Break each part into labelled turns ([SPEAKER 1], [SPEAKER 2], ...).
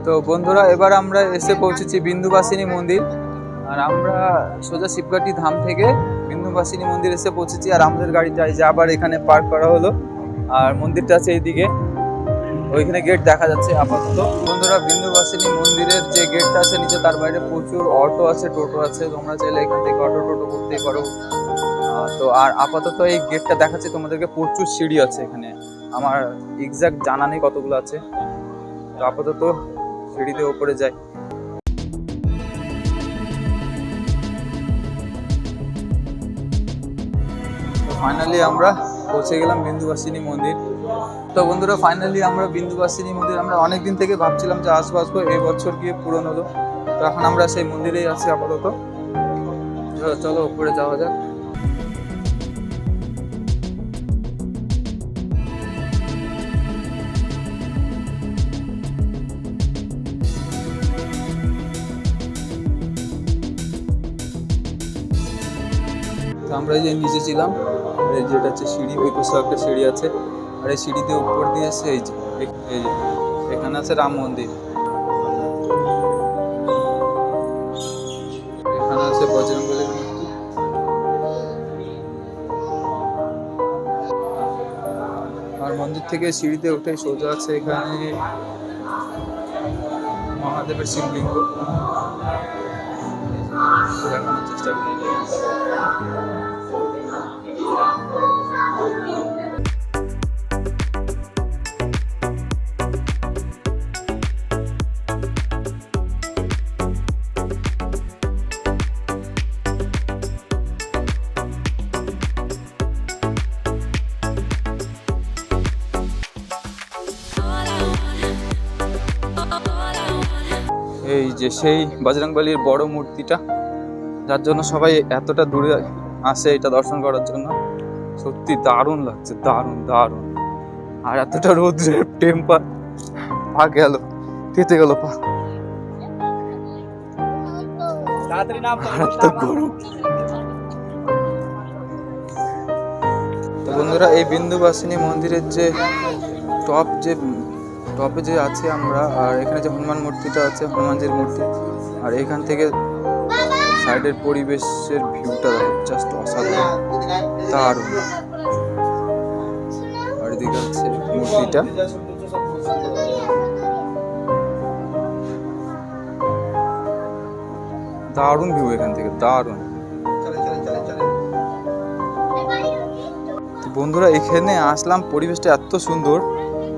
[SPEAKER 1] তো বন্ধুরা এবার আমরা এসে পৌঁছেছি বিন্দুবাসিনী মন্দির। আর আমরা সোজা শিবঘাটি ধাম থেকে বিন্দুবাসিনী মন্দির এসে পৌঁছেছি। আর আমাদের গাড়ি যাই যে আবার এখানে পার্ক করা হলো। আর মন্দিরটা আছে এইদিকে, ওইখানে গেট দেখা যাচ্ছে আপাতত। বন্ধুরা বিন্দুবাসিনী মন্দিরের যে গেটটা আছে নিচে, তার বাইরে প্রচুর অটো আছে, টোটো আছে। তোমরা চাইলে এখান থেকে অটো টোটো করতেই পারো। তো আর আপাতত এই গেটটা দেখাচ্ছি তোমাদেরকে। প্রচুর সিঁড়ি আছে এখানে, আমার এক্সাক্ট জানা নেই কতগুলো আছে। তো আপাতত সিঁড়িতে উপরে যাই। ফাইনালি আমরা পৌঁছে গেলাম বিন্দুবাসিনী মন্দির। তো বন্ধুরা ফাইনালি আমরা বিন্দুবাসিনী মন্দির, আমরা অনেকদিন থেকে ভাবছিলাম যে আসবো আসবো, এই বছর গিয়ে পূরণ হলো। তো এখন আমরা সেই মন্দিরেই আছি আপাতত। চলো উপরে যাওয়া যাক। আমরা এই যে নিচে ছিলাম, এই যেটা হচ্ছে সিঁড়ি, ওই পাশে একটা সিঁড়ি আছে। আর এই সিঁড়িতে উপর দিয়ে এসে এই যে এখানে আছে রাম মন্দির, এখানে আছে বজরংবলীর মূর্তি। আর মন্দির থেকে সিঁড়িতে উঠে সোজা আছে এখানে মহাদেবের শিবলিঙ্গ। দেখানোর চেষ্টা করি। এই যে সেই বজরংবলীর বড় মূর্তিটা, যার জন্য সবাই এতটা দূরে আসে এটা দর্শন করার জন্য। সত্যি দারুণ লাগছে, দারুণ দারুণ। আর এতটা রোদ্রের টেম্পার, পা গেল, কেটে গেল পা। তো বন্ধুরা এই বিন্দুবাসিনী মন্দিরের যে টপে যে আছে আমরা, আর এখানে যে হনুমান মূর্তিটা আছে, হনুমানজির মূর্তি। আর এখান থেকে সাইডের পরিবেশের ভিউটা জাস্ট অসাধারণ, দারুণ। আর এদিকে আছে মূর্তিটা। দারুণ ভিউ এখান থেকে, দারুণ। বন্ধুরা এখানে আসলাম, পরিবেশটা এত সুন্দর,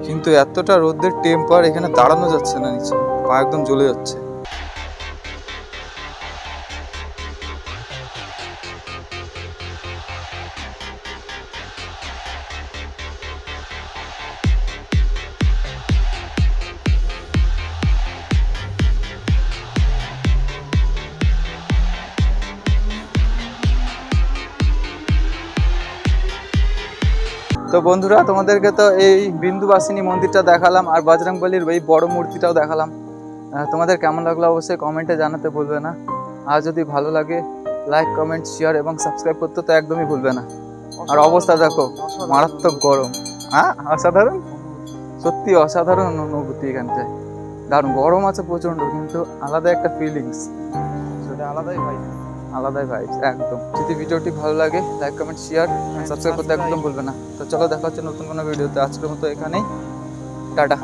[SPEAKER 1] কিন্তু এতটা রোদের টেম্পার, এখানে দাঁড়ানো যাচ্ছে না, নিচে পা একদম জ্বলে যাচ্ছে। তো বন্ধুরা তোমাদেরকে তো এই বিন্দুবাসিনী মন্দিরটা দেখালাম, আর বজরংবলীর এই বড় মূর্তিটাও দেখালাম। তোমাদের কেমন লাগলো অবশ্যই কমেন্টে জানাতে ভুলবে না। আর যদি ভালো লাগে লাইক, কমেন্ট, শেয়ার এবং সাবস্ক্রাইব করতে তো একদমই ভুলবে না। আর অবস্থা দেখো, মারাত্মক গরম। হ্যাঁ, অসাধারণ, সত্যি অসাধারণ অনুভূতি এখানটায়। দারুণ গরম আছে প্রচন্ড, কিন্তু আলাদা একটা ফিলিংস, সেটা আলাদাই ভাইবস একদম। যদি ভিডিওটি ভালো লাগে লাইক, কমেন্ট, শেয়ার, সাবস্ক্রাইব করতে একদম ভুলবে না। তো চলো দেখা হচ্ছে নতুন কোনো ভিডিওতে। আজকের মতো এখানেই, টাটা।